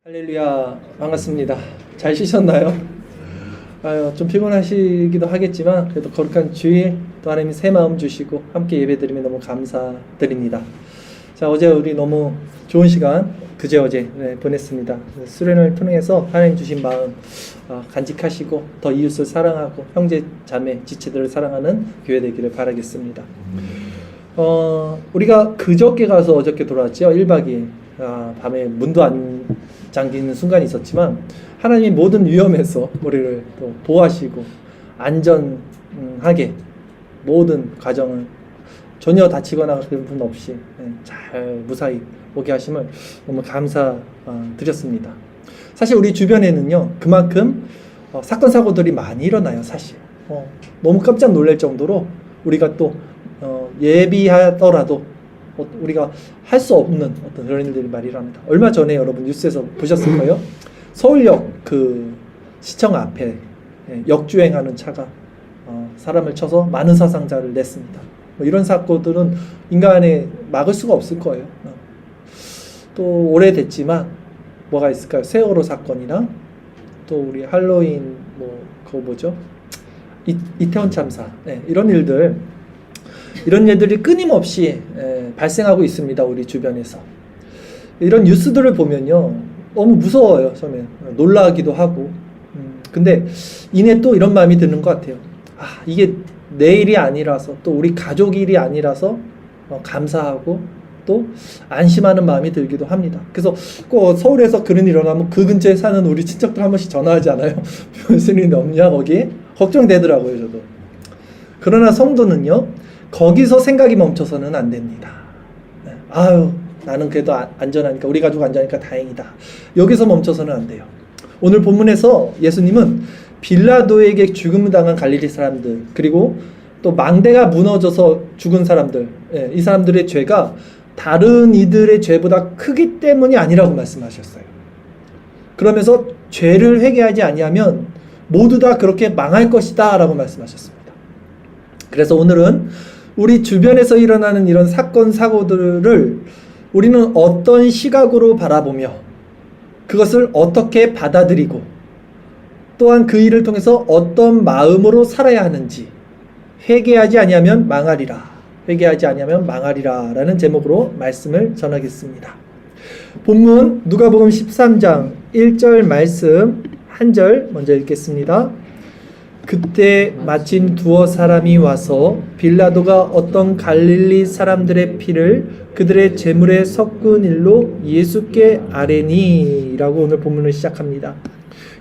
할렐루야, 반갑습니다. 잘 쉬셨나요? 좀 피곤하시기도 하겠지만 그래도 거룩한 주일 또 하나님이 새 마음 주시고 함께 예배드리며 너무 감사드립니다. 자, 어제 우리 너무 좋은 시간 어제 보냈습니다. 수련을 통해서 하나님 주신 마음 간직하시고 더 이웃을 사랑하고 형제 자매 지체들을 사랑하는 교회 되기를 바라겠습니다. 우리가 그저께 가서 어저께 돌아왔죠. 1박 2일 밤에 문도 안 잠기는 순간이 있었지만 하나님이 모든 위험에서 우리를 또 보호하시고 안전하게 모든 과정을 전혀 다치거나 그런 분 없이 잘 무사히 오게 하심을 너무 감사드렸습니다. 사실 우리 주변에는요 그만큼 사건 사고들이 많이 일어나요. 사실 너무 깜짝 놀랄 정도로 우리가 또 예비하더라도 우리가 할 수 없는 어떤 그런 일들이 많이 일어납니다. 얼마 전에 여러분 뉴스에서 보셨을 거예요. 서울역 그 시청 앞에 역주행하는 차가 사람을 쳐서 많은 사상자를 냈습니다. 이런 사건들은 인간에 막을 수가 없을 거예요. 또 오래됐지만 뭐가 있을까요? 세월호 사건이나 또 우리 할로윈 그거 뭐죠? 이태원 참사 이런 일들이 끊임없이 발생하고 있습니다. 우리 주변에서. 이런 뉴스들을 보면요 너무 무서워요. 처음에 놀라기도 하고 근데 이내 또 이런 마음이 드는 것 같아요. 이게 내 일이 아니라서 또 우리 가족 일이 아니라서 감사하고 또 안심하는 마음이 들기도 합니다. 그래서 꼭 서울에서 그런 일이 일어나면 그 근처에 사는 우리 친척들 한 번씩 전화하지 않아요? 무슨 일이 없냐 거기? 걱정되더라고요 저도. 그러나 성도는요 거기서 생각이 멈춰서는 안 됩니다. 나는 그래도 안전하니까 우리 가족 안전하니까 다행이다. 여기서 멈춰서는 안 돼요. 오늘 본문에서 예수님은 빌라도에게 죽음을 당한 갈릴리 사람들 그리고 또 망대가 무너져서 죽은 사람들 이 사람들의 죄가 다른 이들의 죄보다 크기 때문이 아니라고 말씀하셨어요. 그러면서 죄를 회개하지 아니하면 모두 다 그렇게 망할 것이다 라고 말씀하셨습니다. 그래서 오늘은 우리 주변에서 일어나는 이런 사건 사고들을 우리는 어떤 시각으로 바라보며 그것을 어떻게 받아들이고 또한 그 일을 통해서 어떤 마음으로 살아야 하는지 회개하지 아니하면 망하리라 라는 제목으로 말씀을 전하겠습니다. 본문 누가복음 13장 1절 말씀 한 절 먼저 읽겠습니다. 그때 마침 두어 사람이 와서 빌라도가 어떤 갈릴리 사람들의 피를 그들의 제물에 섞은 일로 예수께 아뢰니 라고 오늘 본문을 시작합니다.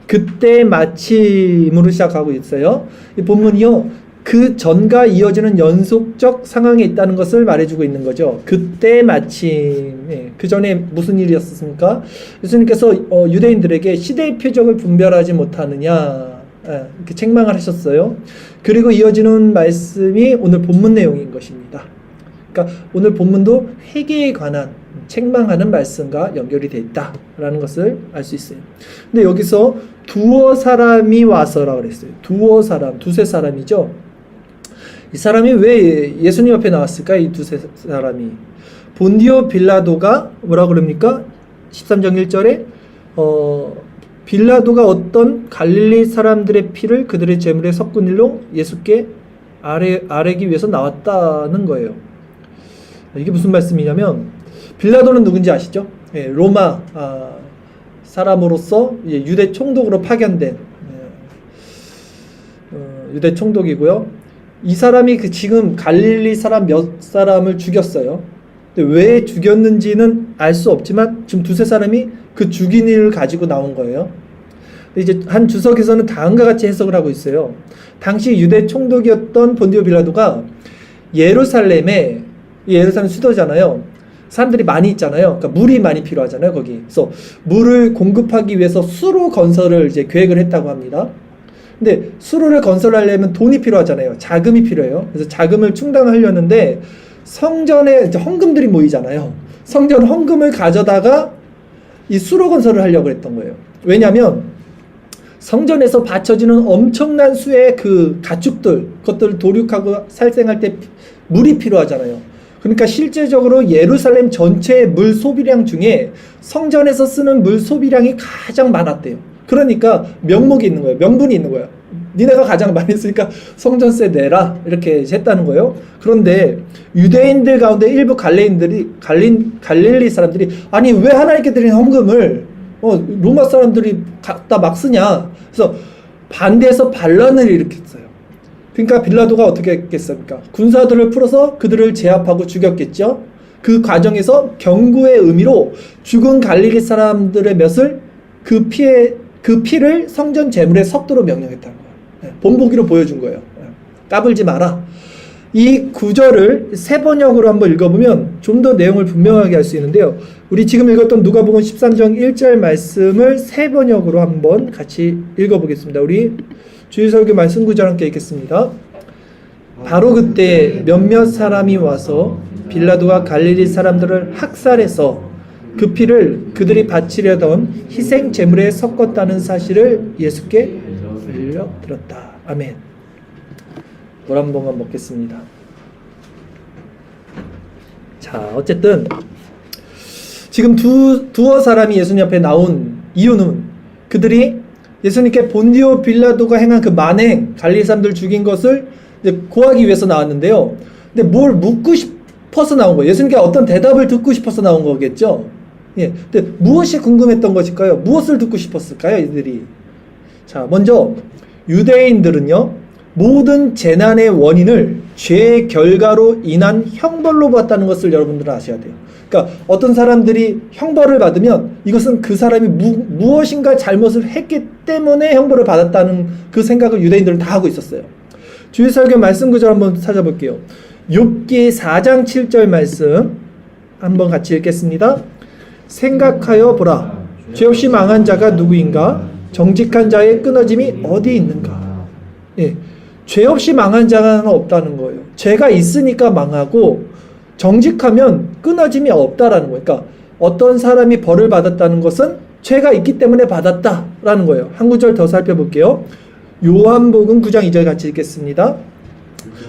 그때 마침으로 시작하고 있어요. 이 본문이요 그 전과 이어지는 연속적 상황에 있다는 것을 말해주고 있는 거죠. 그때 마침 그 전에 무슨 일이었습니까? 예수님께서 유대인들에게 시대의 표적을 분별하지 못하느냐 이렇게 책망을 하셨어요. 그리고 이어지는 말씀이 오늘 본문 내용인 것입니다. 그러니까 오늘 본문도 회개에 관한 책망하는 말씀과 연결이 되어 있다라는 것을 알 수 있어요. 근데 여기서 두어 사람이 와서라고 그랬어요. 두어 사람, 두세 사람이죠. 이 사람이 왜 예수님 앞에 나왔을까? 이 두세 사람이 본디오 빌라도가 뭐라고 그럽니까? 13장 1절에 빌라도가 어떤 갈릴리 사람들의 피를 그들의 제물에 섞은 일로 예수께 아뢰기 위해서 나왔다는 거예요. 이게 무슨 말씀이냐면 빌라도는 누군지 아시죠? 로마 사람으로서 유대 총독으로 파견된 유대 총독이고요. 이 사람이 지금 갈릴리 사람 몇 사람을 죽였어요. 근데 왜 죽였는지는 알 수 없지만 지금 두세 사람이 그 죽인 일을 가지고 나온 거예요. 이제 한 주석에서는 다음과 같이 해석을 하고 있어요. 당시 유대 총독이었던 본디오 빌라도가 예루살렘 수도잖아요. 사람들이 많이 있잖아요. 그러니까 물이 많이 필요하잖아요, 거기. 그래서 물을 공급하기 위해서 수로 건설을 이제 계획을 했다고 합니다. 근데 수로를 건설하려면 돈이 필요하잖아요. 자금이 필요해요. 그래서 자금을 충당하려는데 성전에 이제 헌금들이 모이잖아요. 성전 헌금을 가져다가 이 수로 건설을 하려고 했던 거예요. 왜냐하면 성전에서 바쳐지는 엄청난 수의 그 가축들, 그것들을 도륙하고 살생할 때 물이 필요하잖아요. 그러니까 실제적으로 예루살렘 전체의 물 소비량 중에 성전에서 쓰는 물 소비량이 가장 많았대요. 그러니까 명목이 있는 거예요. 명분이 있는 거예요. 니네가 가장 많이 쓰니까 성전세 내라 이렇게 했다는 거예요. 그런데 유대인들 가운데 일부 갈릴리 사람들이 아니 왜 하나님께 드린 헌금을 로마 사람들이 갖다 막 쓰냐. 그래서 반대해서 반란을 일으켰어요. 그러니까 빌라도가 어떻게 했겠습니까? 군사들을 풀어서 그들을 제압하고 죽였겠죠. 그 과정에서 경고의 의미로 죽은 갈릴리 사람들의 몇을 그 피를 성전 제물에 섞도록 명령했다는 거예요. 본보기로 보여준 거예요. 까불지 마라. 이 구절을 세 번역으로 한번 읽어보면 좀 더 내용을 분명하게 할 수 있는데요. 우리 지금 읽었던 누가복음 13장 1절 말씀을 세 번역으로 한번 같이 읽어보겠습니다. 우리 주일설교 말씀 구절 함께 읽겠습니다. 바로 그때 몇몇 사람이 와서 빌라도가 갈릴리 사람들을 학살해서 그 피를 그들이 바치려던 희생 제물에 섞었다는 사실을 예수께 들었다. 아멘. 물 한 번만 먹겠습니다. 자, 어쨌든 지금 두어 사람이 예수님 앞에 나온 이유는 그들이 예수님께 본디오 빌라도가 행한 그 만행, 갈릴리 사람들 죽인 것을 이제 고하기 위해서 나왔는데요. 근데 뭘 묻고 싶어서 나온 거예요. 예수님께 어떤 대답을 듣고 싶어서 나온 거겠죠. 예. 근데 무엇이 궁금했던 것일까요? 무엇을 듣고 싶었을까요, 이들이? 자, 먼저 유대인들은요, 모든 재난의 원인을 죄의 결과로 인한 형벌로 봤다는 것을 여러분들은 아셔야 돼요. 그러니까 어떤 사람들이 형벌을 받으면 이것은 그 사람이 무엇인가 잘못을 했기 때문에 형벌을 받았다는 그 생각을 유대인들은 다 하고 있었어요. 주일설교 말씀 구절 한번 찾아볼게요. 욥기 4장 7절 말씀 한번 같이 읽겠습니다. 생각하여 보라. 죄 없이 망한 자가 누구인가? 정직한 자의 끊어짐이 어디 있는가? 예, 죄 없이 망한 자는 없다는 거예요. 죄가 있으니까 망하고 정직하면 끊어짐이 없다라는 거예요. 그러니까 어떤 사람이 벌을 받았다는 것은 죄가 있기 때문에 받았다라는 거예요. 한 구절 더 살펴볼게요. 요한복음 9장 2절 같이 읽겠습니다.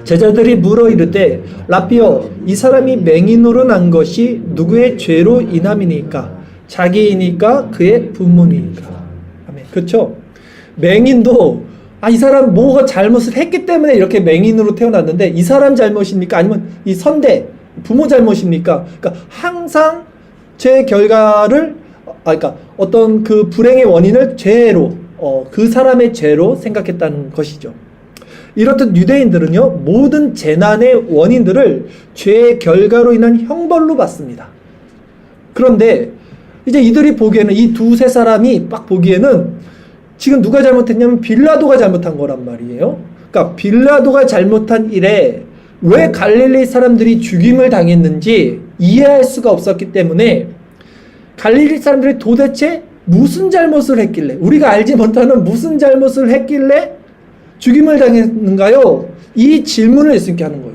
제자들이 물어 이르되 라삐여 이 사람이 맹인으로 난 것이 누구의 죄로 인함이니까? 자기이니까 그의 부모니까? 아멘. 그렇죠? 맹인도 이 사람 뭐가 잘못을 했기 때문에 이렇게 맹인으로 태어났는데 이 사람 잘못입니까? 아니면 이 선대 부모 잘못입니까? 그러니까 항상 죄 결과를 그러니까 어떤 그 불행의 원인을 죄로 그 사람의 죄로 생각했다는 것이죠. 이렇듯 유대인들은요, 모든 재난의 원인들을 죄의 결과로 인한 형벌로 봤습니다. 그런데 이제 이들이 보기에는 이 두세 사람이 딱 보기에는 지금 누가 잘못했냐면 빌라도가 잘못한 거란 말이에요. 그러니까 빌라도가 잘못한 일에 왜 갈릴리 사람들이 죽임을 당했는지 이해할 수가 없었기 때문에 갈릴리 사람들이 도대체 무슨 잘못을 했길래, 우리가 알지 못하는 무슨 잘못을 했길래 죽임을 당했는가요? 이 질문을 예수님께 하는 거예요.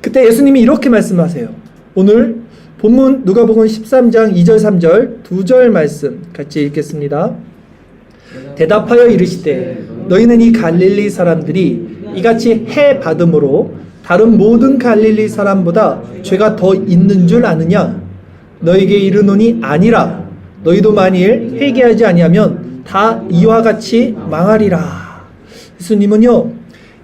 그때 예수님이 이렇게 말씀하세요. 오늘 본문 누가복음 13장 2절 3절 두 절 말씀 같이 읽겠습니다. 대답하여 이르시되 너희는 이 갈릴리 사람들이 이같이 해 받음으로 다른 모든 갈릴리 사람보다 죄가 더 있는 줄 아느냐? 너에게 이르노니 아니라. 너희도 만일 회개하지 아니하면 다 이와 같이 망하리라. 예수님은요,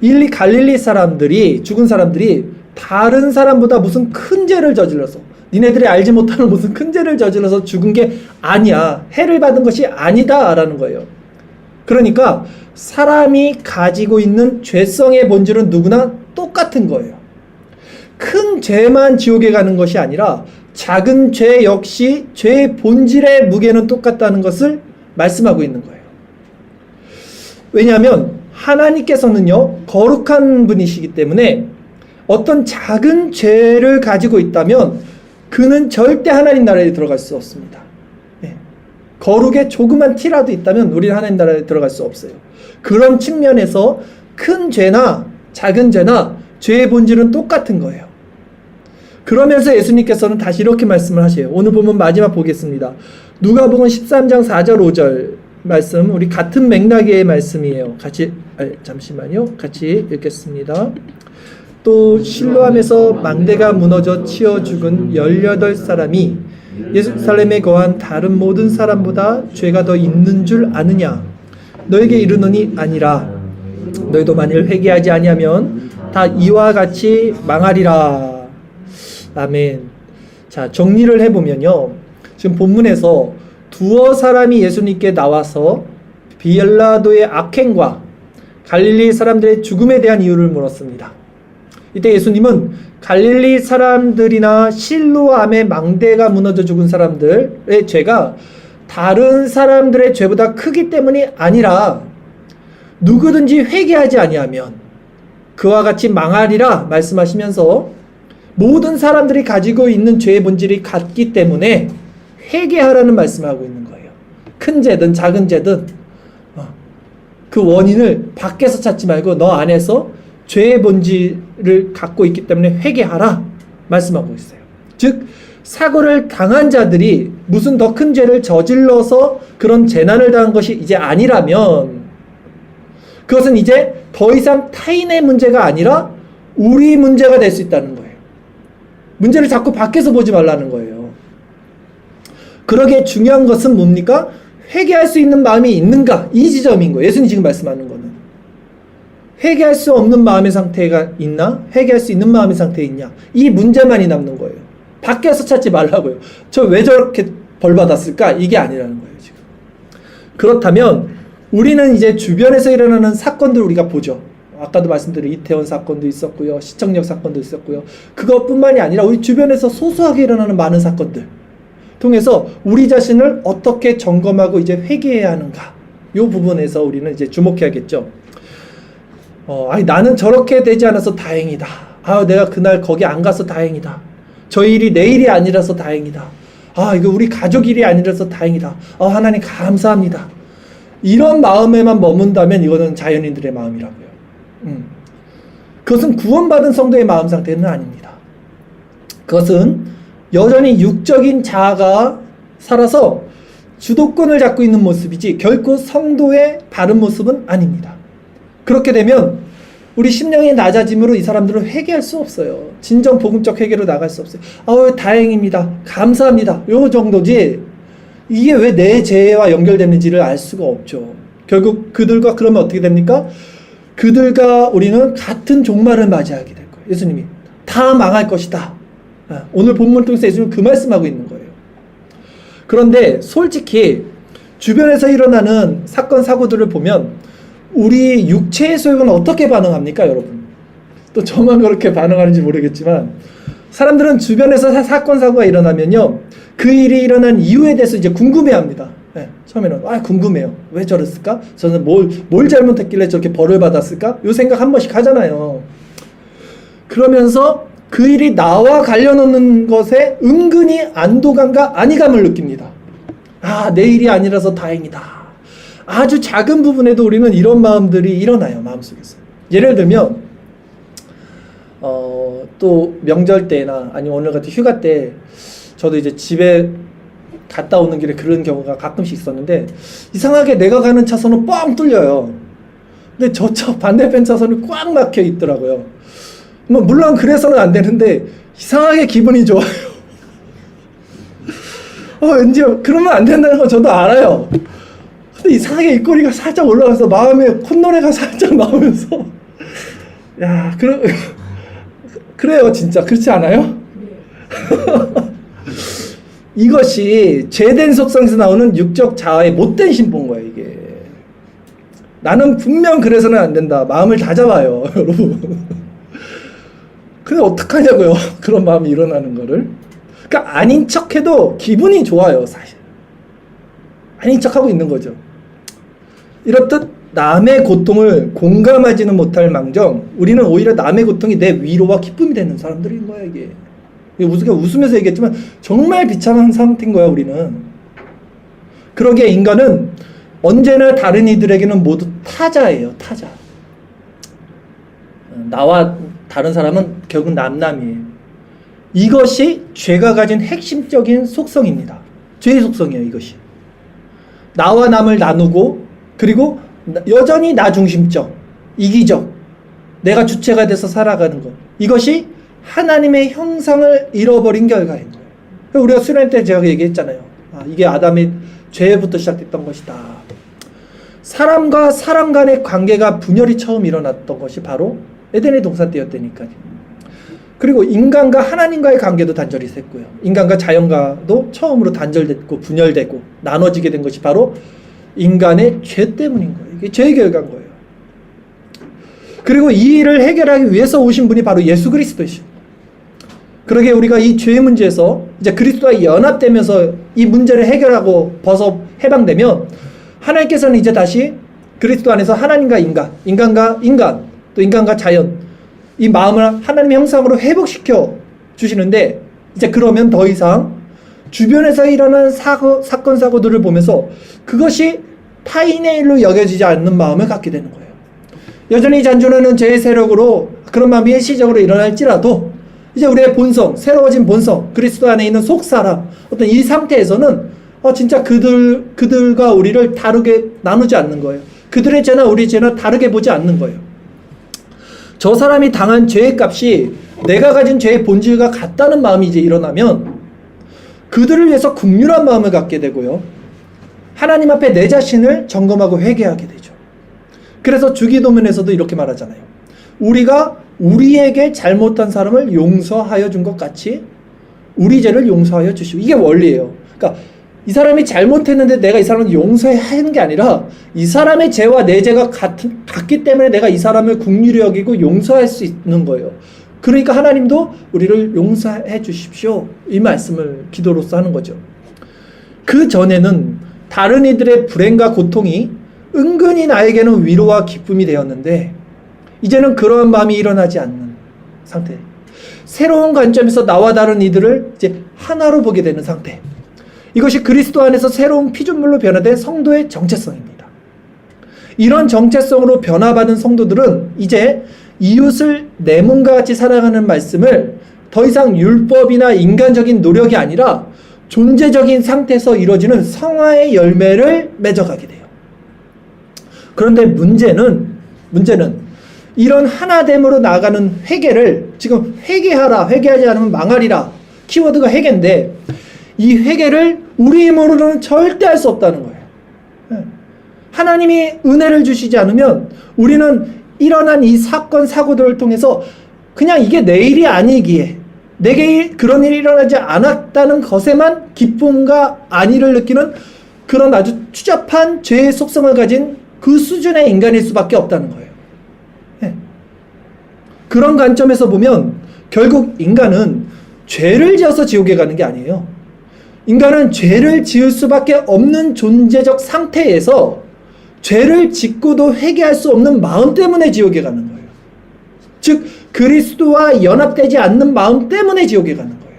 이 갈릴리 사람들이, 죽은 사람들이 다른 사람보다 무슨 큰 죄를 저질러서, 니네들이 알지 못하는 무슨 큰 죄를 저질러서 죽은 게 아니야, 해를 받은 것이 아니다 라는 거예요. 그러니까 사람이 가지고 있는 죄성의 본질은 누구나 똑같은 거예요. 큰 죄만 지옥에 가는 것이 아니라 작은 죄 역시 죄의 본질의 무게는 똑같다는 것을 말씀하고 있는 거예요. 왜냐하면 하나님께서는요, 거룩한 분이시기 때문에 어떤 작은 죄를 가지고 있다면 그는 절대 하나님 나라에 들어갈 수 없습니다. 네. 거룩에 조그만 티라도 있다면 우리는 하나님 나라에 들어갈 수 없어요. 그런 측면에서 큰 죄나 작은 죄나 죄의 본질은 똑같은 거예요. 그러면서 예수님께서는 다시 이렇게 말씀을 하세요. 오늘 보면 마지막 보겠습니다. 누가복음 13장 4절 5절 말씀, 우리 같은 맥락의 말씀이에요. 같이 잠시만요. 같이 읽겠습니다. 또 실로암에서 망대가 무너져 치어 죽은 18사람이 예루살렘에 거한 다른 모든 사람보다 죄가 더 있는 줄 아느냐? 너에게 이르노니 아니라. 너희도 만일 회개하지 아니하면 다 이와 같이 망하리라. 아멘. 자, 정리를 해보면요, 지금 본문에서 두어 사람이 예수님께 나와서 빌라도의 악행과 갈릴리 사람들의 죽음에 대한 이유를 물었습니다. 이때 예수님은 갈릴리 사람들이나 실로암의 망대가 무너져 죽은 사람들의 죄가 다른 사람들의 죄보다 크기 때문이 아니라 누구든지 회개하지 아니하면 그와 같이 망하리라 말씀하시면서 모든 사람들이 가지고 있는 죄의 본질이 같기 때문에 회개하라는 말씀을 하고 있는 거예요. 큰 죄든 작은 죄든 그 원인을 밖에서 찾지 말고 너 안에서 죄의 본질을 갖고 있기 때문에 회개하라 말씀하고 있어요. 즉 사고를 당한 자들이 무슨 더 큰 죄를 저질러서 그런 재난을 당한 것이 이제 아니라면 그것은 이제 더 이상 타인의 문제가 아니라 우리 문제가 될 수 있다는 거예요. 문제를 자꾸 밖에서 보지 말라는 거예요. 그러기에 중요한 것은 뭡니까? 회개할 수 있는 마음이 있는가? 이 지점인 거예요. 예수님이 지금 말씀하는 거는. 회개할 수 없는 마음의 상태가 있나? 회개할 수 있는 마음의 상태에 있냐? 이 문제만이 남는 거예요. 밖에서 찾지 말라고요. 저 왜 저렇게 벌 받았을까? 이게 아니라는 거예요, 지금. 그렇다면 우리는 이제 주변에서 일어나는 사건들을 우리가 보죠. 아까도 말씀드린 이태원 사건도 있었고요. 시청역 사건도 있었고요. 그것뿐만이 아니라 우리 주변에서 소소하게 일어나는 많은 사건들 통해서 우리 자신을 어떻게 점검하고 이제 회개해야 하는가? 이 부분에서 우리는 이제 주목해야겠죠. 아니 나는 저렇게 되지 않아서 다행이다. 내가 그날 거기 안 가서 다행이다. 저 일이 내 일이 아니라서 다행이다. 이거 우리 가족 일이 아니라서 다행이다. 하나님 감사합니다. 이런 마음에만 머문다면 이거는 자연인들의 마음이라고요. 그것은 구원받은 성도의 마음 상태는 아닙니다. 그것은 여전히 육적인 자아가 살아서 주도권을 잡고 있는 모습이지 결코 성도의 바른 모습은 아닙니다. 그렇게 되면 우리 심령의 낮아짐으로 이 사람들은 회개할 수 없어요. 진정 복음적 회개로 나갈 수 없어요. 다행입니다. 감사합니다. 요 정도지 이게 왜 내 죄와 연결되는지를 알 수가 없죠. 결국 그들과 그러면 어떻게 됩니까? 그들과 우리는 같은 종말을 맞이하게 될 거예요. 예수님이 다 망할 것이다. 오늘 본문을 통해서 예수님은 그 말씀하고 있는 거예요. 그런데 솔직히 주변에서 일어나는 사건 사고들을 보면 우리 육체의 소욕은 어떻게 반응합니까, 여러분? 또 저만 그렇게 반응하는지 모르겠지만 사람들은 주변에서 사건 사고가 일어나면요, 그 일이 일어난 이유에 대해서 이제 궁금해합니다. 처음에는 궁금해요. 왜 저랬을까? 저는 뭘 잘못했길래 저렇게 벌을 받았을까? 요 생각 한 번씩 하잖아요. 그러면서 그 일이 나와 관련 없는 것에 은근히 안도감과 안위감을 느낍니다. 내 일이 아니라서 다행이다. 아주 작은 부분에도 우리는 이런 마음들이 일어나요, 마음속에서. 예를 들면 또 명절 때나 아니면 오늘 같은 휴가 때 저도 이제 집에 갔다 오는 길에 그런 경우가 가끔씩 있었는데 이상하게 내가 가는 차선은 뻥 뚫려요. 근데 저차 반대편 차선이 꽉 막혀 있더라고요. 물론 그래서는 안 되는데 이상하게 기분이 좋아요. 왠지 그러면 안 된다는 거 저도 알아요. 근데 이상하게 입꼬리가 살짝 올라가서 마음에 콧노래가 살짝 나오면서 그래요, 진짜. 그렇지 않아요? 이것이 죄된 속성에서 나오는 육적 자아의 못된 신보인 거예요, 이게. 나는 분명 그래서는 안 된다. 마음을 다 잡아요, 여러분. 근데 어떡하냐고요, 그런 마음이 일어나는 거를. 그러니까 아닌 척해도 기분이 좋아요, 사실. 아닌 척하고 있는 거죠. 이렇듯 남의 고통을 공감하지는 못할 망정 우리는 오히려 남의 고통이 내 위로와 기쁨이 되는 사람들인 거야, 이게. 우리가 웃으면서 얘기했지만 정말 비참한 상태인 거야, 우리는. 그러기에 인간은 언제나 다른 이들에게는 모두 타자예요, 타자. 나와 다른 사람은 결국 남남이에요. 이것이 죄가 가진 핵심적인 속성입니다. 죄의 속성이에요, 이것이. 나와 남을 나누고 그리고 여전히 나 중심적, 이기적, 내가 주체가 돼서 살아가는 것. 이것이 하나님의 형상을 잃어버린 결과인 거예요. 우리가 수련 때 제가 얘기했잖아요. 이게 아담의 죄부터 시작됐던 것이다. 사람과 사람 간의 관계가 분열이 처음 일어났던 것이 바로 에덴의 동산 때였다니까요. 그리고 인간과 하나님과의 관계도 단절이 됐고요. 인간과 자연과도 처음으로 단절됐고 분열되고 나눠지게 된 것이 바로 인간의 죄 때문인 거예요. 이게 죄의 결과인 거예요. 그리고 이 일을 해결하기 위해서 오신 분이 바로 예수 그리스도이십니다. 그러게 우리가 이 죄의 문제에서 이제 그리스도와 연합되면서 이 문제를 해결하고 해방되면 하나님께서는 이제 다시 그리스도 안에서 하나님과 인간, 인간과 인간, 또 인간과 자연, 이 마음을 하나님의 형상으로 회복시켜 주시는데, 이제 그러면 더 이상 주변에서 일어나는 사건, 사고들을 보면서 그것이 타인의 일로 여겨지지 않는 마음을 갖게 되는 거예요. 여전히 잔존하는 죄의 세력으로 그런 마음이 일시적으로 일어날지라도 이제 우리의 본성, 새로워진 본성, 그리스도 안에 있는 속사람, 어떤 이 상태에서는 진짜 그들과 우리를 다르게 나누지 않는 거예요. 그들의 죄나 우리 죄나 다르게 보지 않는 거예요. 저 사람이 당한 죄의 값이 내가 가진 죄의 본질과 같다는 마음이 이제 일어나면 그들을 위해서 긍휼한 마음을 갖게 되고요. 하나님 앞에 내 자신을 점검하고 회개하게 되죠. 그래서 주기도문에서도 이렇게 말하잖아요. 우리가 우리에게 잘못한 사람을 용서하여 준 것 같이 우리 죄를 용서하여 주시고, 이게 원리예요. 그러니까 이 사람이 잘못했는데 내가 이 사람을 용서해야 하는 게 아니라 이 사람의 죄와 내 죄가 같기 때문에 내가 이 사람을 긍휼히 여기고 용서할 수 있는 거예요. 그러니까 하나님도 우리를 용서해 주십시오, 이 말씀을 기도로서 하는 거죠. 그 전에는 다른 이들의 불행과 고통이 은근히 나에게는 위로와 기쁨이 되었는데 이제는 그러한 마음이 일어나지 않는 상태. 새로운 관점에서 나와 다른 이들을 이제 하나로 보게 되는 상태. 이것이 그리스도 안에서 새로운 피조물로 변화된 성도의 정체성입니다. 이런 정체성으로 변화받은 성도들은 이제 이웃을 내 몸과 같이 사랑하는 말씀을 더 이상 율법이나 인간적인 노력이 아니라 존재적인 상태에서 이루어지는 성화의 열매를 맺어가게 돼요. 그런데 문제는 이런 하나됨으로 나아가는 회개를, 지금 회개하라, 회개하지 않으면 망하리라, 키워드가 회개인데 이 회개를 우리 힘으로는 절대 할 수 없다는 거예요. 하나님이 은혜를 주시지 않으면 우리는 일어난 이 사건, 사고들을 통해서 그냥 이게 내 일이 아니기에, 내게 그런 일이 일어나지 않았다는 것에만 기쁨과 안위를 느끼는 그런 아주 추잡한 죄의 속성을 가진 그 수준의 인간일 수밖에 없다는 거예요. 그런 관점에서 보면 결국 인간은 죄를 지어서 지옥에 가는 게 아니에요. 인간은 죄를 지을 수밖에 없는 존재적 상태에서 죄를 짓고도 회개할 수 없는 마음 때문에 지옥에 가는 거예요. 즉 그리스도와 연합되지 않는 마음 때문에 지옥에 가는 거예요.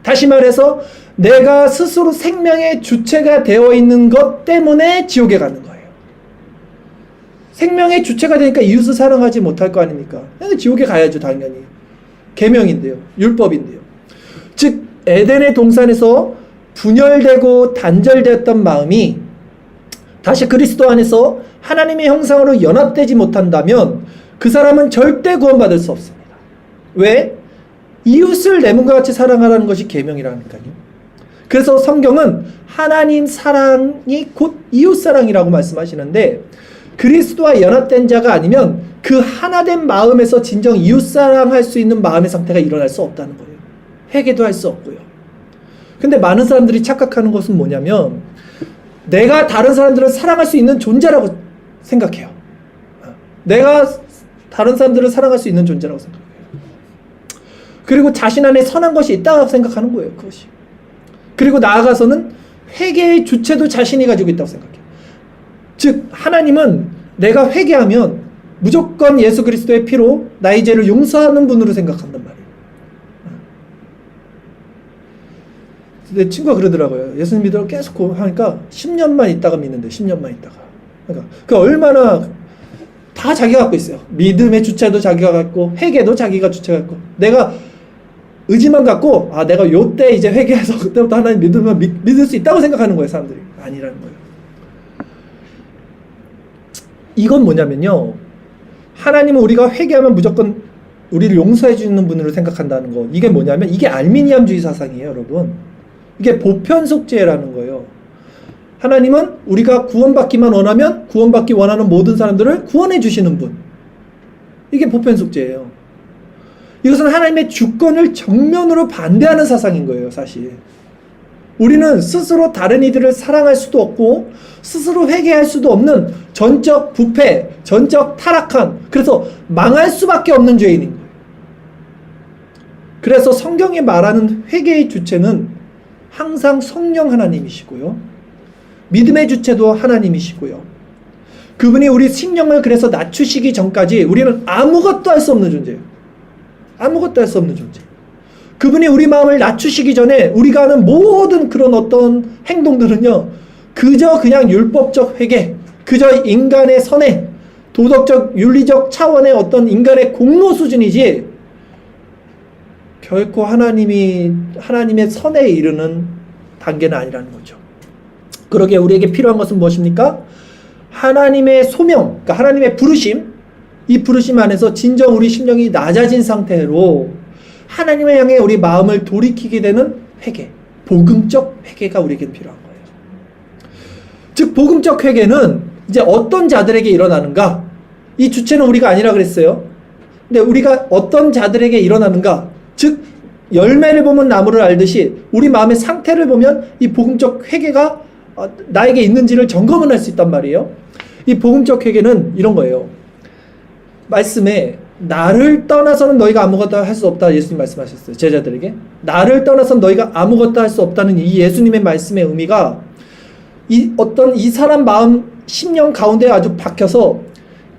다시 말해서 내가 스스로 생명의 주체가 되어 있는 것 때문에 지옥에 가는 거예요. 생명의 주체가 되니까 이웃을 사랑하지 못할 거 아닙니까? 지옥에 가야죠, 당연히. 계명인데요, 율법인데요. 즉 에덴의 동산에서 분열되고 단절되었던 마음이 다시 그리스도 안에서 하나님의 형상으로 연합되지 못한다면 그 사람은 절대 구원받을 수 없습니다. 왜? 이웃을 내 몸과 같이 사랑하라는 것이 계명이라니까요. 그래서 성경은 하나님 사랑이 곧 이웃 사랑이라고 말씀하시는데, 그리스도와 연합된 자가 아니면 그 하나된 마음에서 진정 이웃 사랑할 수 있는 마음의 상태가 일어날 수 없다는 거예요. 회개도 할 수 없고요. 근데 많은 사람들이 착각하는 것은 뭐냐면 내가 다른 사람들을 사랑할 수 있는 존재라고 생각해요. 내가 다른 사람들을 사랑할 수 있는 존재라고 생각해요. 그리고 자신 안에 선한 것이 있다고 생각하는 거예요, 그것이. 그리고 나아가서는 회개의 주체도 자신이 가지고 있다고 생각해요. 즉 하나님은 내가 회개하면 무조건 예수 그리스도의 피로 나의 죄를 용서하는 분으로 생각한단 말이에요. 내 친구가 그러더라고요. 예수님 믿으라고 계속 하니까 10년만 있다가 믿는데, 10년만 있다가. 그러니까 그 얼마나 다 자기가 갖고 있어요. 믿음의 주체도 자기가 갖고, 회개도 자기가 주체가 갖고, 내가 의지만 갖고 내가 요때 이제 회개해서 그때부터 하나님 믿으면 믿을 수 있다고 생각하는 거예요, 사람들이. 아니라는 거예요. 이건 뭐냐면요, 하나님은 우리가 회개하면 무조건 우리를 용서해 주는 분으로 생각한다는 거. 이게 뭐냐면 이게 알미니안주의 사상이에요, 여러분. 이게 보편속죄라는 거예요. 하나님은 우리가 구원받기만 원하면 구원받기 원하는 모든 사람들을 구원해 주시는 분. 이게 보편속죄예요. 이것은 하나님의 주권을 정면으로 반대하는 사상인 거예요, 사실. 우리는 스스로 다른 이들을 사랑할 수도 없고 스스로 회개할 수도 없는 전적 부패, 전적 타락한, 그래서 망할 수밖에 없는 죄인인 거예요. 그래서 성경이 말하는 회개의 주체는 항상 성령 하나님이시고요. 믿음의 주체도 하나님이시고요. 그분이 우리 심령을 그래서 낮추시기 전까지 우리는 아무것도 할 수 없는 존재예요. 아무것도 할 수 없는 존재. 그분이 우리 마음을 낮추시기 전에 우리가 하는 모든 그런 어떤 행동들은요, 그저 그냥 율법적 회개, 그저 인간의 선행, 도덕적, 윤리적 차원의 어떤 인간의 공로 수준이지 결코 하나님의 선에 이르는 단계는 아니라는 거죠. 그러기에 우리에게 필요한 것은 무엇입니까? 하나님의 소명, 그러니까 하나님의 부르심, 이 부르심 안에서 진정 우리 심령이 낮아진 상태로 하나님을 향해 우리 마음을 돌이키게 되는 회개, 복음적 회개가 우리에게 필요한 거예요. 즉 복음적 회개는 이제 어떤 자들에게 일어나는가? 이 주체는 우리가 아니라 그랬어요. 근데 우리가 어떤 자들에게 일어나는가? 즉 열매를 보면 나무를 알듯이 우리 마음의 상태를 보면 이 복음적 회개가 나에게 있는지를 점검을 할 수 있단 말이에요. 이 복음적 회개는 이런 거예요. 말씀에 나를 떠나서는 너희가 아무것도 할 수 없다 예수님 말씀하셨어요. 제자들에게 나를 떠나서는 너희가 아무것도 할 수 없다는 이 예수님의 말씀의 의미가 이 사람 마음 심령 가운데 아주 박혀서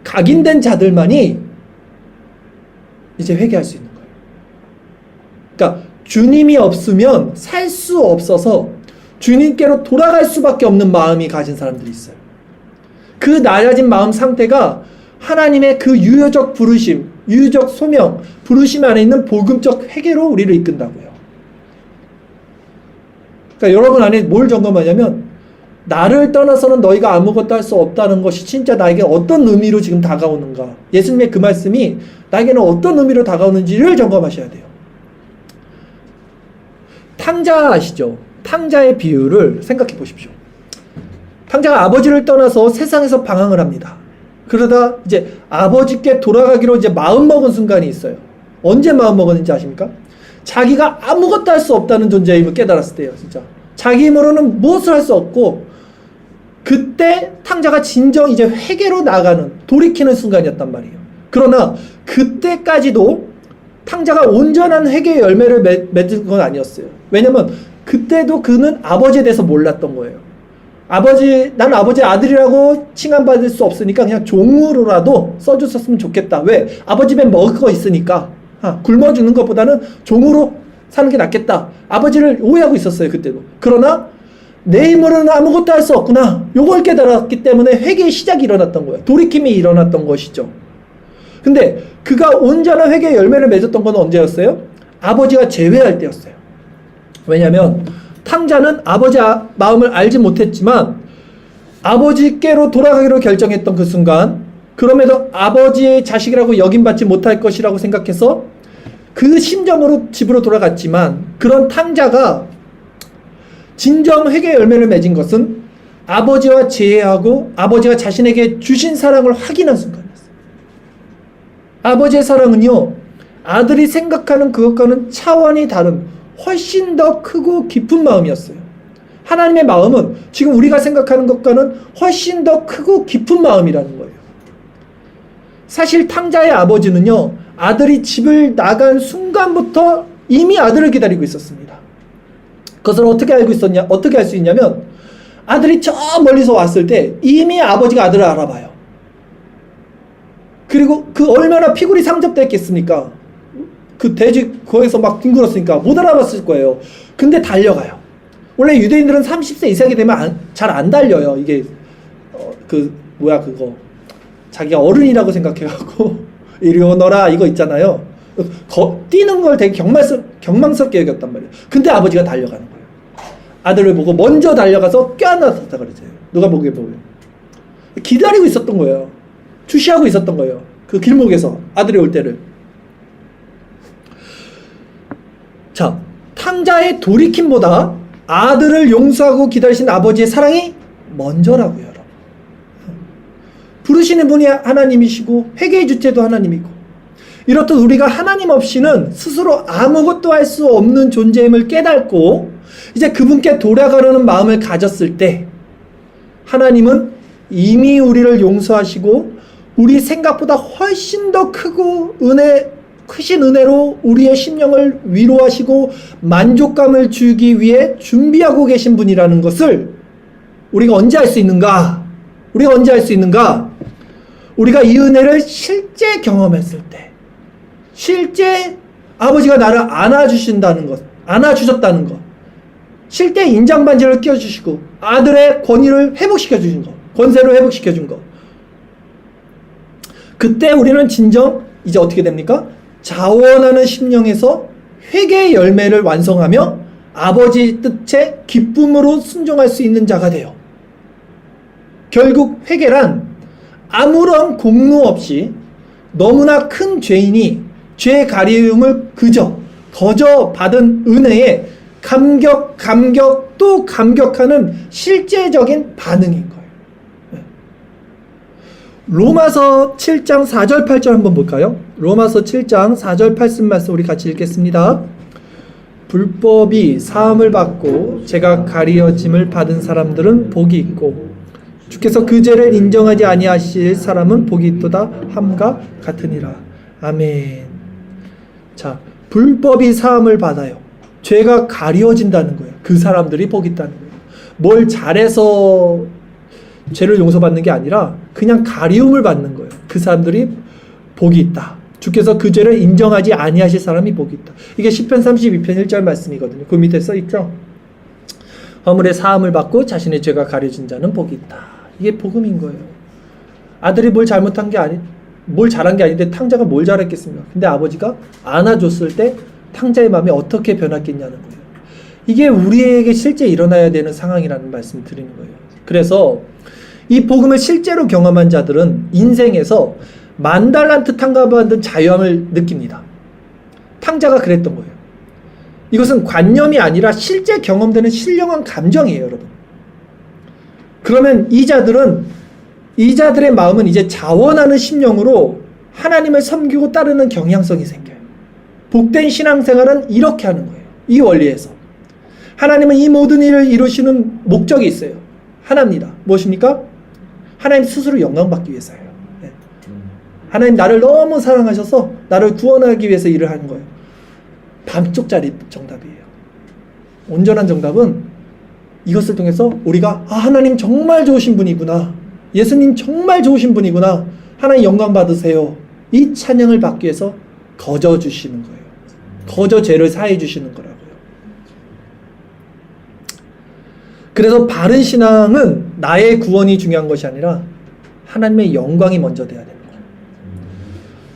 각인된 자들만이 이제 회개할 수 있는 거예요. 그러니까 주님이 없으면 살 수 없어서 주님께로 돌아갈 수밖에 없는 마음이 가진 사람들이 있어요. 그 낮아진 마음 상태가 하나님의 그 유효적 부르심, 유효적 소명, 부르심 안에 있는 복음적 회개로 우리를 이끈다고요. 그러니까 여러분 안에 뭘 점검하냐면 나를 떠나서는 너희가 아무것도 할 수 없다는 것이 진짜 나에게 어떤 의미로 지금 다가오는가, 예수님의 그 말씀이 나에게는 어떤 의미로 다가오는지를 점검하셔야 돼요. 탕자 아시죠? 탕자의 비유를 생각해 보십시오. 탕자가 아버지를 떠나서 세상에서 방황을 합니다. 그러다 이제 아버지께 돌아가기로 이제 마음먹은 순간이 있어요. 언제 마음먹었는지 아십니까? 자기가 아무것도 할 수 없다는 존재임을 깨달았을 때예요. 진짜 자기 힘으로는 무엇을 할 수 없고, 그때 탕자가 진정 이제 회개로 나가는, 돌이키는 순간이었단 말이에요. 그러나 그때까지도 탕자가 온전한 회개의 열매를 맺은 건 아니었어요. 왜냐면 그때도 그는 아버지에 대해서 몰랐던 거예요. 나는 아버지의 아들이라고 칭함받을 수 없으니까 그냥 종으로라도 써줬었으면 좋겠다. 왜? 아버지 집에 먹을 거 있으니까. 굶어 죽는 것보다는 종으로 사는 게 낫겠다. 아버지를 오해하고 있었어요, 그때도. 그러나 내 힘으로는 아무것도 할 수 없구나. 요걸 깨달았기 때문에 회개의 시작이 일어났던 거예요. 돌이킴이 일어났던 것이죠. 근데 그가 온전한 회개의 열매를 맺었던 건 언제였어요? 아버지가 제외할 때였어요. 왜냐하면 탕자는 아버지 마음을 알지 못했지만 아버지께로 돌아가기로 결정했던 그 순간, 그럼에도 아버지의 자식이라고 여김받지 못할 것이라고 생각해서 그 심정으로 집으로 돌아갔지만, 그런 탕자가 진정 회개의 열매를 맺은 것은 아버지와 재회하고 아버지가 자신에게 주신 사랑을 확인한 순간이었어요. 아버지의 사랑은요, 아들이 생각하는 그것과는 차원이 다른 훨씬 더 크고 깊은 마음이었어요. 하나님의 마음은 지금 우리가 생각하는 것과는 훨씬 더 크고 깊은 마음이라는 거예요. 사실 탕자의 아버지는요, 아들이 집을 나간 순간부터 이미 아들을 기다리고 있었습니다. 그것을 어떻게 알 수 있냐면, 아들이 저 멀리서 왔을 때 이미 아버지가 아들을 알아봐요. 그리고 그 얼마나 피골이 상접됐겠습니까? 그 돼지 거기서 막 뒹굴었으니까 못 알아봤을 거예요. 근데 달려가요. 원래 유대인들은 30세 이상이 되면 잘 안 달려요. 이게 자기가 어른이라고 생각해갖고 이리 오너라 이거 있잖아요. 뛰는 걸 되게 경망스럽게 여겼단 말이에요. 근데 아버지가 달려가는 거예요. 아들을 보고 먼저 달려가서 껴안았다 그러죠. 누가 보기에 보면 기다리고 있었던 거예요. 주시하고 있었던 거예요. 그 길목에서 아들이 올 때를. 자, 탕자의 돌이킴보다 아들을 용서하고 기다리신 아버지의 사랑이 먼저라고요, 여러분. 부르시는 분이 하나님이시고 회개의 주체도 하나님이고, 이렇듯 우리가 하나님 없이는 스스로 아무것도 할 수 없는 존재임을 깨닫고 이제 그분께 돌아가려는 마음을 가졌을 때 하나님은 이미 우리를 용서하시고 우리 생각보다 훨씬 더 크신 은혜로 우리의 심령을 위로하시고 만족감을 주기 위해 준비하고 계신 분이라는 것을 우리가 언제 알 수 있는가? 우리가 이 은혜를 실제 경험했을 때, 실제 아버지가 나를 안아주셨다는 것, 실제 인장반지를 끼워주시고 아들의 권위를 회복시켜주신 것, 권세를 회복시켜준 것, 그때 우리는 진정 이제 어떻게 됩니까? 자원하는 심령에서 회개의 열매를 완성하며 아버지 뜻에 기쁨으로 순종할 수 있는 자가 돼요. 결국 회개란 아무런 공로 없이 너무나 큰 죄인이 죄의 가리움을 거저 받은 은혜에 감격 또 감격하는 실제적인 반응인 거예요. 로마서 7장 4절 8절 한번 볼까요? 로마서 7장 4절 8절 말씀 우리 같이 읽겠습니다. 불법이 사함을 받고 죄가 가리어짐을 받은 사람들은 복이 있고 주께서 그 죄를 인정하지 아니하실 사람은 복이 있도다 함과 같으니라. 아멘. 자, 불법이 사함을 받아요. 죄가 가리어진다는 거예요. 그 사람들이 복이 있다는 거예요. 뭘 잘해서 죄를 용서받는 게 아니라 그냥 가리움을 받는 거예요. 그 사람들이 복이 있다. 주께서 그 죄를 인정하지 아니하실 사람이 복이 있다. 이게 시편 32편 1절 말씀이거든요. 그 밑에 써있죠. 허물의 사함을 받고 자신의 죄가 가려진 자는 복이 있다. 이게 복음인 거예요. 아들이 뭘 잘한 게 아닌데 탕자가 뭘 잘했겠습니까? 근데 아버지가 안아줬을 때 탕자의 마음이 어떻게 변했겠냐는 거예요. 이게 우리에게 실제 일어나야 되는 상황이라는 말씀을 드리는 거예요. 그래서 이 복음을 실제로 경험한 자들은 인생에서 10,000달란트 탕감받은 자유함을 느낍니다. 탕자가 그랬던 거예요. 이것은 관념이 아니라 실제 경험되는 신령한 감정이에요, 여러분. 그러면 이 자들의 마음은 이제 자원하는 심령으로 하나님을 섬기고 따르는 경향성이 생겨요. 복된 신앙생활은 이렇게 하는 거예요. 이 원리에서. 하나님은 이 모든 일을 이루시는 목적이 있어요. 하나입니다. 무엇입니까? 하나님 스스로 영광받기 위해서예요. 네. 하나님 나를 너무 사랑하셔서 나를 구원하기 위해서 일을 하는 거예요. 반쪽짜리 정답이에요. 온전한 정답은 이것을 통해서 우리가 하나님 정말 좋으신 분이구나. 예수님 정말 좋으신 분이구나. 하나님 영광 받으세요. 이 찬양을 받기 위해서 거저 주시는 거예요. 거저 죄를 사해 주시는 거라고요. 그래서 바른 신앙은 나의 구원이 중요한 것이 아니라 하나님의 영광이 먼저 돼야 되는 거예요.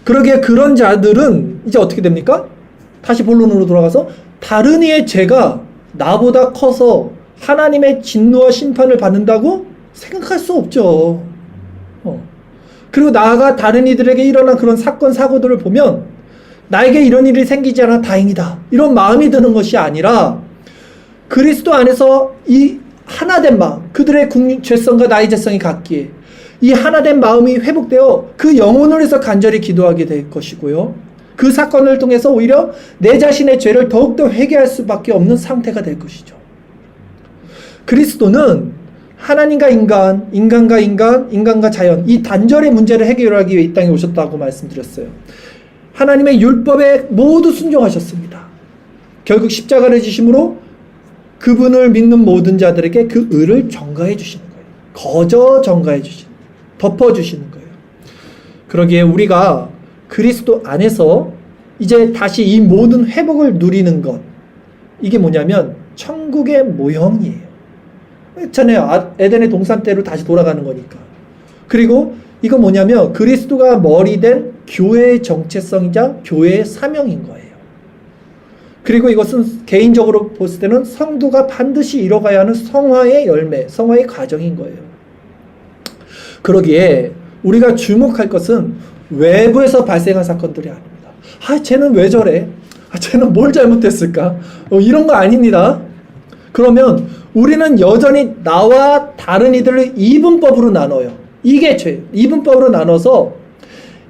그러기에 그런 자들은 이제 어떻게 됩니까? 다시 본론으로 돌아가서 다른 이의 죄가 나보다 커서 하나님의 진노와 심판을 받는다고 생각할 수 없죠. 그리고 나아가 다른 이들에게 일어난 그런 사건 사고들을 보면 나에게 이런 일이 생기지 않아 다행이다 이런 마음이 드는 것이 아니라 그리스도 안에서 이 하나된 마음, 그들의 죄성과 나의 죄성이 같기에 이 하나된 마음이 회복되어 그 영혼을 위해서 간절히 기도하게 될 것이고요. 그 사건을 통해서 오히려 내 자신의 죄를 더욱더 회개할 수밖에 없는 상태가 될 것이죠. 그리스도는 하나님과 인간, 인간과 인간, 인간과 자연 이 단절의 문제를 해결하기 위해 이 땅에 오셨다고 말씀드렸어요. 하나님의 율법에 모두 순종하셨습니다. 결국 십자가를 지심으로 그분을 믿는 모든 자들에게 그 의를 전가해 주시는 거예요. 거저 전가해 주시는 거예요. 덮어 주시는 거예요. 그러기에 우리가 그리스도 안에서 이제 다시 이 모든 회복을 누리는 것, 이게 뭐냐면 천국의 모형이에요. 그렇잖아요. 에덴의 동산 때로 다시 돌아가는 거니까. 그리고 이거 뭐냐면 그리스도가 머리된 교회의 정체성이자 교회의 사명인 거예요. 그리고 이것은 개인적으로 봤을 때는 성도가 반드시 이뤄가야 하는 성화의 열매, 성화의 과정인 거예요. 그러기에 우리가 주목할 것은 외부에서 발생한 사건들이 아닙니다. 쟤는 왜 저래? 쟤는 뭘 잘못했을까? 이런 거 아닙니다. 그러면 우리는 여전히 나와 다른 이들을 이분법으로 나눠요. 이게 죄예요. 이분법으로 나눠서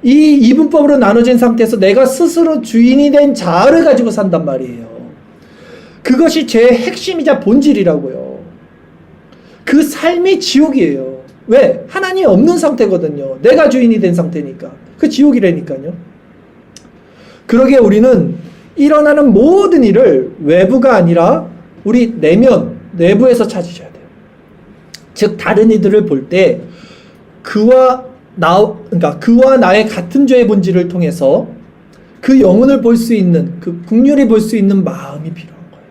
이 이분법으로 나눠진 상태에서 내가 스스로 주인이 된 자아를 가지고 산단 말이에요. 그것이 죄의 핵심이자 본질이라고요. 그 삶이 지옥이에요. 왜? 하나님이 없는 상태거든요. 내가 주인이 된 상태니까. 그 지옥이라니까요. 그러기에 우리는 일어나는 모든 일을 외부가 아니라 우리 내부에서 찾으셔야 돼요. 즉 다른 이들을 볼 때 그와 나의 같은 죄의 본질을 통해서 그 영혼을 볼 수 있는, 그 긍휼히 볼 수 있는 마음이 필요한 거예요.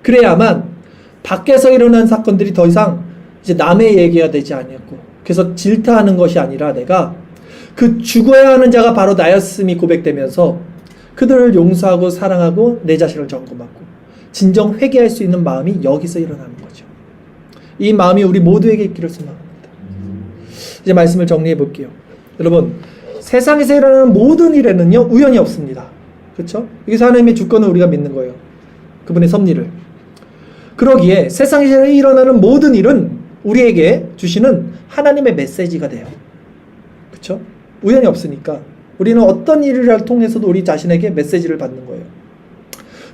그래야만 밖에서 일어난 사건들이 더 이상 이제 남의 얘기가 되지 않았고, 그래서 질타하는 것이 아니라 내가 그 죽어야 하는 자가 바로 나였음이 고백되면서 그들을 용서하고 사랑하고 내 자신을 점검하고 진정 회개할 수 있는 마음이 여기서 일어나는 거죠. 이 마음이 우리 모두에게 있기를 소망합니다. 이제 말씀을 정리해 볼게요. 여러분, 세상에서 일어나는 모든 일에는요 우연이 없습니다. 그렇죠? 여기서 하나님의 주권을 우리가 믿는 거예요. 그분의 섭리를. 그러기에 세상에서 일어나는 모든 일은 우리에게 주시는 하나님의 메시지가 돼요. 그렇죠? 우연이 없으니까 우리는 어떤 일을 통해서도 우리 자신에게 메시지를 받는 거예요.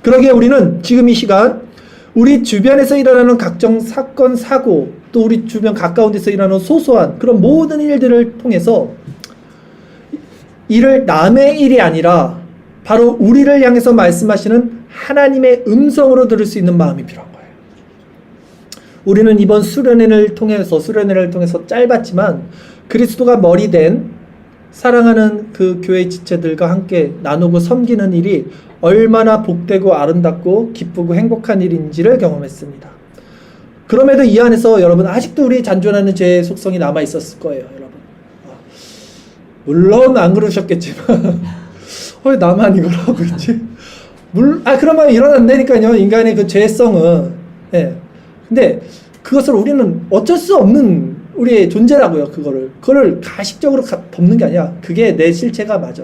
그러기에 우리는 지금 이 시간 우리 주변에서 일어나는 각종 사건, 사고, 또 우리 주변 가까운 데서 일어나는 소소한 그런 모든 일들을 통해서 이를 남의 일이 아니라 바로 우리를 향해서 말씀하시는 하나님의 음성으로 들을 수 있는 마음이 필요한 거예요. 우리는 이번 수련회를 통해서 짧았지만 그리스도가 머리 된 사랑하는 그 교회 지체들과 함께 나누고 섬기는 일이 얼마나 복되고 아름답고 기쁘고 행복한 일인지를 경험했습니다. 그럼에도 이 안에서 여러분 아직도 우리 잔존하는 죄의 속성이 남아 있었을 거예요, 여러분. 물론 안 그러셨겠지만 왜 나만 이걸 하고 있지? 그러면 일어난다니까요. 인간의 그 죄성은. 예. 근데 그것을 우리는 어쩔 수 없는 우리의 존재라고요. 그거를 가식적으로 덮는 게 아니야. 그게 내 실체가 맞아.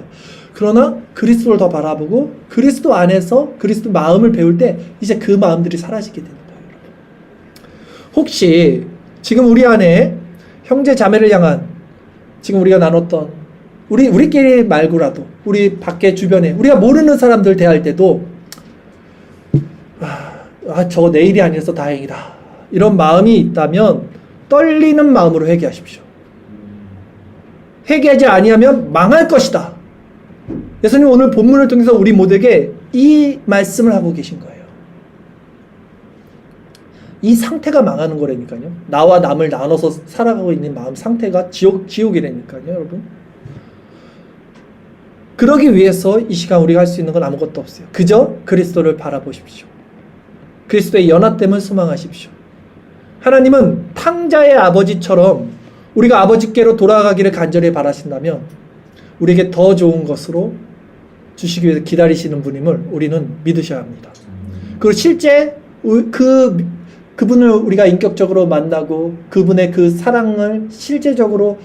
그러나 그리스도를 더 바라보고 그리스도 안에서 그리스도 마음을 배울 때 이제 그 마음들이 사라지게 되는 거예요. 혹시 지금 우리 안에 형제 자매를 향한 지금 우리가 나눴던 우리끼리 말고라도 우리 밖에 주변에 우리가 모르는 사람들 대할 때도 저거 내 일이 아니어서 다행이다 이런 마음이 있다면 떨리는 마음으로 회개하십시오. 회개하지 아니하면 망할 것이다. 예수님 오늘 본문을 통해서 우리 모두에게 이 말씀을 하고 계신 거예요. 이 상태가 망하는 거라니까요. 나와 남을 나눠서 살아가고 있는 마음 상태가 지옥이라니까요, 여러분. 그러기 위해서 이 시간 우리가 할 수 있는 건 아무것도 없어요. 그저 그리스도를 바라보십시오. 그리스도의 연합됨을 소망하십시오. 하나님은 탕자의 아버지처럼 우리가 아버지께로 돌아가기를 간절히 바라신다면 우리에게 더 좋은 것으로 주시기 위해서 기다리시는 분임을 우리는 믿으셔야 합니다. 그리고 실제 그분을 우리가 인격적으로 만나고 그분의 그 사랑을 실제적으로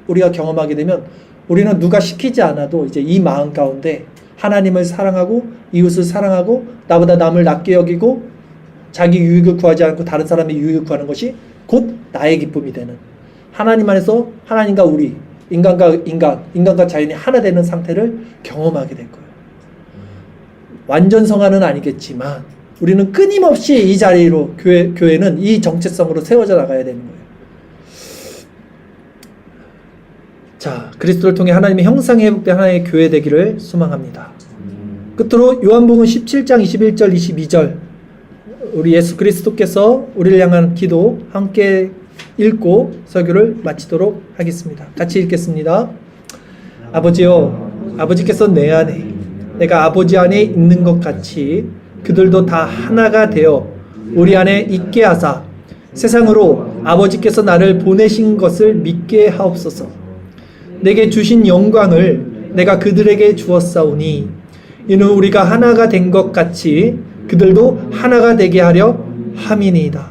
우리가 경험하게 되면 우리는 누가 시키지 않아도 이제 이 마음 가운데 하나님을 사랑하고 이웃을 사랑하고 나보다 남을 낮게 여기고 자기 유익을 구하지 않고 다른 사람의 유익을 구하는 것이 곧 나의 기쁨이 되는 하나님 안에서 하나님과 우리 인간과 자연이 하나 되는 상태를 경험하게 될 거예요. 완전 성화는 아니겠지만 우리는 끊임없이 이 자리로 교회는 이 정체성으로 세워져 나가야 되는 거예요. 자, 그리스도를 통해 하나님의 형상이 회복된 하나님의 교회 되기를 소망합니다. 끝으로 요한복음 17장 21절 22절 우리 예수 그리스도께서 우리를 향한 기도 함께 읽고 설교를 마치도록 하겠습니다. 같이 읽겠습니다. 아버지여, 아버지께서 내 안에 내가 아버지 안에 있는 것 같이 그들도 다 하나가 되어 우리 안에 있게 하사 세상으로 아버지께서 나를 보내신 것을 믿게 하옵소서. 내게 주신 영광을 내가 그들에게 주었사오니 이는 우리가 하나가 된 것 같이 그들도 하나가 되게 하려 함이니이다.